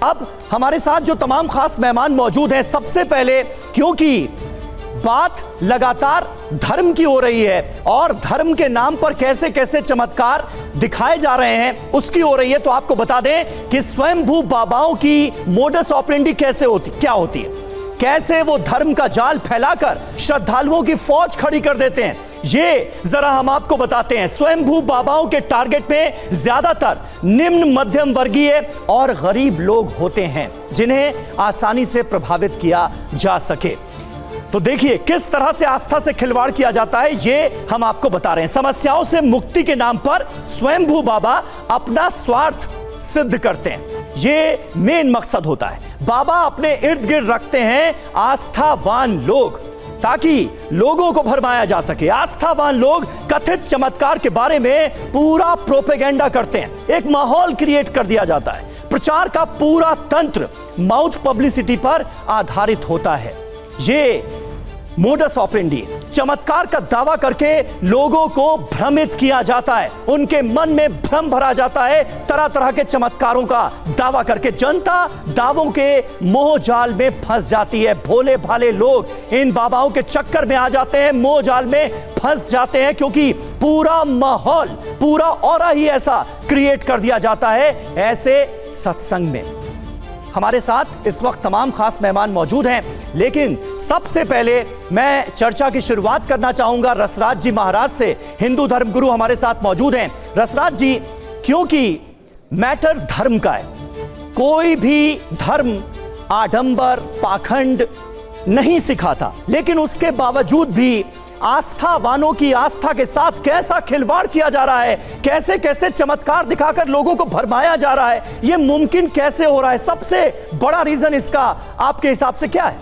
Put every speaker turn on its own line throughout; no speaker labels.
अब हमारे साथ जो तमाम खास मेहमान मौजूद हैं, सबसे पहले क्योंकि बात लगातार धर्म की हो रही है और धर्म के नाम पर कैसे कैसे चमत्कार दिखाए जा रहे हैं उसकी हो रही है, तो आपको बता दें कि स्वयंभू बाबाओं की मोडस ऑपरेंडी क्या होती है, कैसे वो धर्म का जाल फैलाकर श्रद्धालुओं की फौज खड़ी कर देते हैं, ये जरा हम आपको बताते हैं। स्वयंभू बाबाओं के टारगेट में ज्यादातर निम्न मध्यम वर्गीय और गरीब लोग होते हैं जिन्हें आसानी से प्रभावित किया जा सके। तो देखिए किस तरह से आस्था से खिलवाड़ किया जाता है, ये हम आपको बता रहे हैं। समस्याओं से मुक्ति के नाम पर स्वयंभू बाबा अपना स्वार्थ सिद्ध करते हैं, ये मेन मकसद होता है। बाबा अपने इर्द गिर्द रखते हैं आस्थावान लोग ताकि लोगों को भरमाया जा सके। आस्थावान लोग कथित चमत्कार के बारे में पूरा प्रोपेगेंडा करते हैं, एक माहौल क्रिएट कर दिया जाता है। प्रचार का पूरा तंत्र माउथ पब्लिसिटी पर आधारित होता है। ये मोडस ऑपरेंडी, चमत्कार का दावा करके लोगों को भ्रमित किया जाता है, उनके मन में भ्रम भरा जाता है तरह तरह के चमत्कारों का दावा करके। जनता दावों के मोह जाल में फंस जाती है। भोले भाले लोग इन बाबाओं के चक्कर में आ जाते हैं, मोह जाल में फंस जाते हैं, क्योंकि पूरा माहौल, पूरा ऑरा ही ऐसा क्रिएट कर दिया जाता है ऐसे सत्संग में। हमारे साथ इस वक्त तमाम खास मेहमान मौजूद हैं, लेकिन सबसे पहले मैं चर्चा की शुरुआत करना चाहूंगा रसराज जी महाराज से। हिंदू धर्म गुरु हमारे साथ मौजूद हैं। रसराज जी, क्योंकि मैटर धर्म का है, कोई भी धर्म आडंबर पाखंड नहीं सिखाता, लेकिन उसके बावजूद भी आस्थावानों की आस्था के साथ कैसा खिलवाड़ किया जा रहा है, कैसे कैसे चमत्कार दिखाकर लोगों को भरमाया जा रहा है, यह मुमकिन कैसे हो रहा है? सबसे बड़ा रीजन इसका आपके हिसाब से क्या है?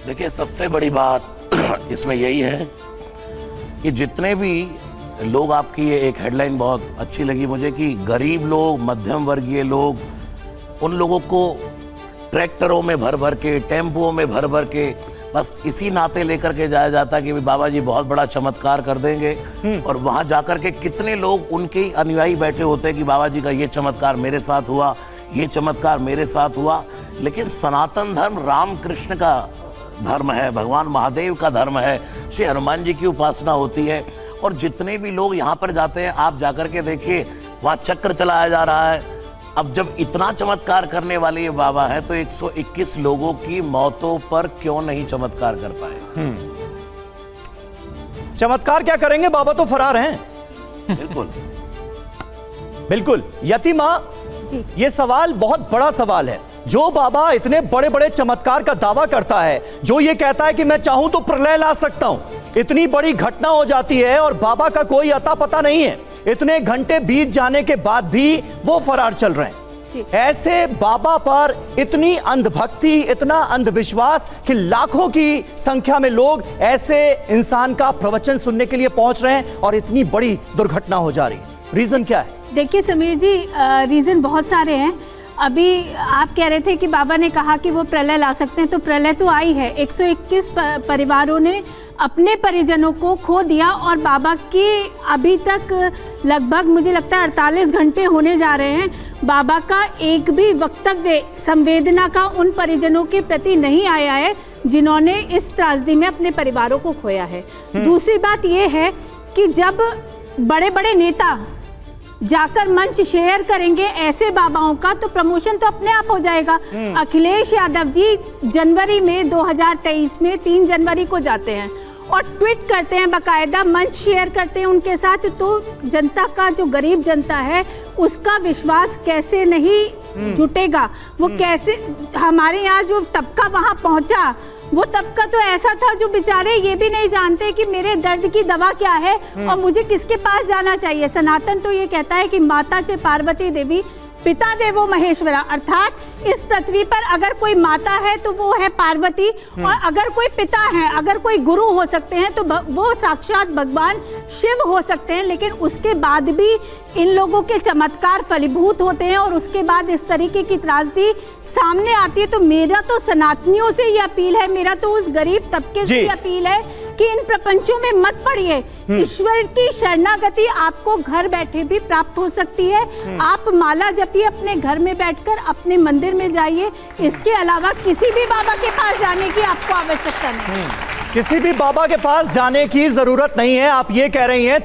देखिए, सबसे बड़ी बात इसमें यही है कि जितने भी लोग, आपकी ये एक हेडलाइन बहुत अच्छी लगी मुझे कि गरीब लोग, मध्यम वर्गीय लोग, उन लोगों को ट्रैक्टरों में भर भर के, टेम्पुओं में भर भर के बस इसी नाते लेकर के जाया जाता कि बाबा जी बहुत बड़ा चमत्कार कर देंगे, और वहां जाकर के कितने लोग उनके अनुयायी बैठे होते हैं कि बाबा जी का ये चमत्कार मेरे साथ हुआ, ये चमत्कार मेरे साथ हुआ। लेकिन सनातन धर्म रामकृष्ण का धर्म है, भगवान महादेव का धर्म है, श्री हनुमान जी की उपासना होती है। और जितने भी लोग यहाँ पर जाते हैं, आप जाकर के देखिए वहाँ चक्र चलाया जा रहा है। अब जब इतना चमत्कार करने वाले ये बाबा है, तो 121 लोगों की मौतों पर क्यों नहीं चमत्कार कर पाए?
चमत्कार क्या करेंगे, बाबा तो फरार हैं।
बिल्कुल
बिल्कुल। यति मां, ये सवाल बहुत बड़ा सवाल है। जो बाबा इतने बड़े बड़े चमत्कार का दावा करता है, जो ये कहता है कि मैं चाहूं तो प्रलय ला सकता हूं, इतनी बड़ी घटना हो जाती है और बाबा का कोई अता पता नहीं है, इतने घंटे बीत जाने के बाद भी वो फरार चल रहे हैं। ऐसे बाबा पर इतनी अंधभक्ति, इतना अंधविश्वास कि लाखों की संख्या में लोग ऐसे इंसान का प्रवचन सुनने के लिए पहुंच रहे हैं और इतनी बड़ी दुर्घटना हो जा रही है। रीजन क्या है?
देखिए समीर जी, रीजन बहुत सारे हैं। अभी आप कह रहे थे कि बाबा ने कहा कि वो प्रलय ला सकते हैं, तो प्रलय तो आई है। 121 परिवारों ने अपने परिजनों को खो दिया और बाबा की अभी तक लगभग मुझे लगता है 48 घंटे होने जा रहे हैं, बाबा का एक भी वक्तव्य संवेदना का उन परिजनों के प्रति नहीं आया है जिन्होंने इस त्रासदी में अपने परिवारों को खोया है। दूसरी बात यह है कि जब बड़े बड़े नेता जाकर मंच शेयर करेंगे ऐसे बाबाओं का, तो प्रमोशन तो अपने आप हो जाएगा। अखिलेश यादव जी जनवरी में 2023 में 3 जनवरी को जाते हैं और ट्वीट करते हैं, बाकायदा मंच शेयर करते हैं उनके साथ। तो जनता का, जो गरीब जनता है, उसका विश्वास कैसे नहीं जुटेगा? वो कैसे, हमारे यहाँ जो तबका वहाँ पहुँचा, वो तबका तो ऐसा था जो बेचारे ये भी नहीं जानते कि मेरे दर्द की दवा क्या है और मुझे किसके पास जाना चाहिए। सनातन तो ये कहता है कि माता च पार्वती देवी पिता देवो महेश्वरा, अर्थात इस पृथ्वी पर अगर कोई माता है तो वो है पार्वती, और अगर कोई पिता है, अगर कोई गुरु हो सकते हैं तो वो साक्षात भगवान शिव हो सकते हैं। लेकिन उसके बाद भी इन लोगों के चमत्कार फलीभूत होते हैं और उसके बाद इस तरीके की त्रासदी सामने आती है। तो मेरा तो सनातनियों से ये अपील है, मेरा तो उस गरीब तबके से ये अपील है कि इन प्रपंचों में मत पड़िए। ईश्वर की शरणागति आपको घर बैठे भी प्राप्त हो सकती है। आप माला जपिए अपने घर में बैठकर, अपने मंदिर में जाइए। इसके अलावा किसी भी बाबा के पास जाने की आपको आवश्यकता नहीं।
किसी भी बाबा के पास जाने की जरूरत नहीं है, आप ये कह रही हैं।